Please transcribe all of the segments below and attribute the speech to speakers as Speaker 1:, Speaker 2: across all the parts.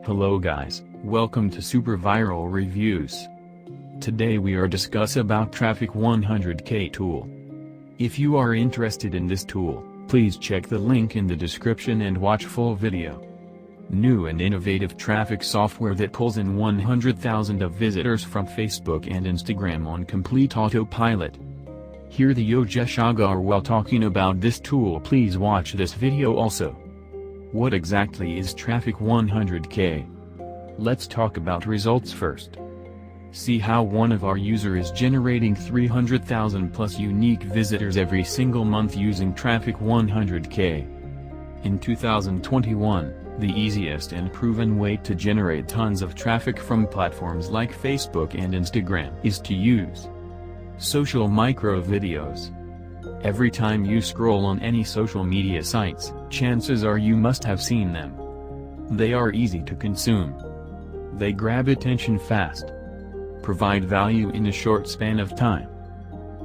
Speaker 1: Hello guys, welcome to Superviral Reviews. Today we are discuss about Traffic100k tool. If you are interested in this tool, please check the link in the description and watch full video. New and innovative traffic software that pulls in 100,000 of visitors from Facebook and Instagram on complete autopilot. Hear the Yogeshagar while talking about this tool. Please watch this video also. What exactly is Traffic100k? Let's talk about results first. See how one of our users is generating 300,000 plus unique visitors every single month using Traffic100k. In 2021, the easiest and proven way to generate tons of traffic from platforms like Facebook and Instagram is to use social micro videos. Every time you scroll on any social media sites, chances are you must have seen them. They are easy to consume. They grab attention fast, provide value in a short span of time.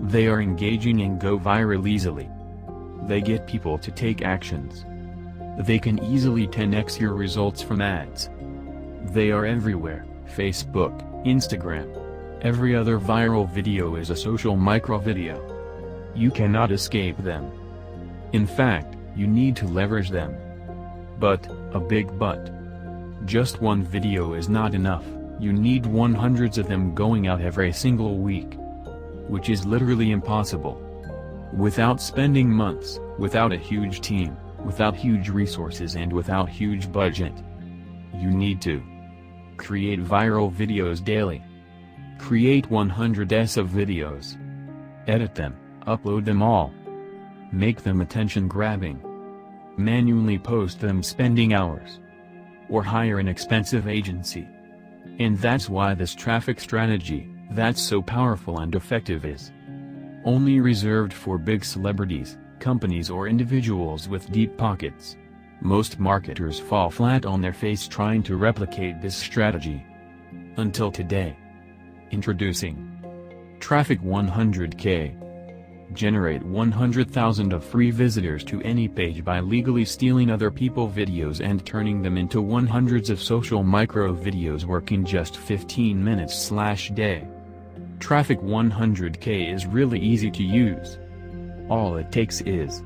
Speaker 1: They are engaging and go viral easily. They get people to take actions. They can easily 10x your results from ads. They are everywhere: Facebook, Instagram. Every other viral video is a social micro video. You cannot escape them. In fact, you need to leverage them. But, a big but. Just one video is not enough, you need hundreds of them going out every single week. Which is literally impossible. Without spending months, without a huge team, without huge resources and without huge budget. You need to create viral videos daily. Create 100s of videos. Edit them. Upload them all. Make them attention-grabbing. Manually post them spending hours. Or hire an expensive agency. And that's why this traffic strategy, that's so powerful and effective, is only reserved for big celebrities, companies or individuals with deep pockets. Most marketers fall flat on their face trying to replicate this strategy. Until today. Introducing Traffic100k. Generate 100,000 of free visitors to any page by legally stealing other people's videos and turning them into 100s of social micro videos working just 15 minutes/day. Traffic100k is really easy to use. All it takes is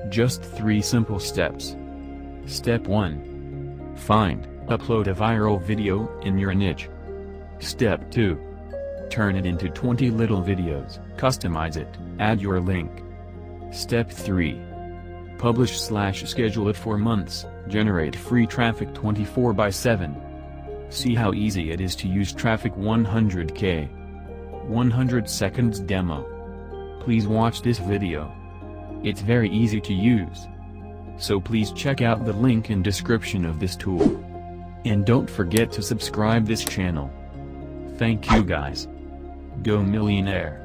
Speaker 1: just 3 simple steps. Step 1. Find, upload a viral video in your niche. Step 2. Turn it into 20 little videos, customize it, add your link. Step 3. Publish/schedule it for months, generate free traffic 24/7. See how easy it is to use Traffic100k. 100 seconds demo. Please watch this video. It's very easy to use. So please check out the link in description of this tool. And don't forget to subscribe this channel. Thank you guys. Go millionaire.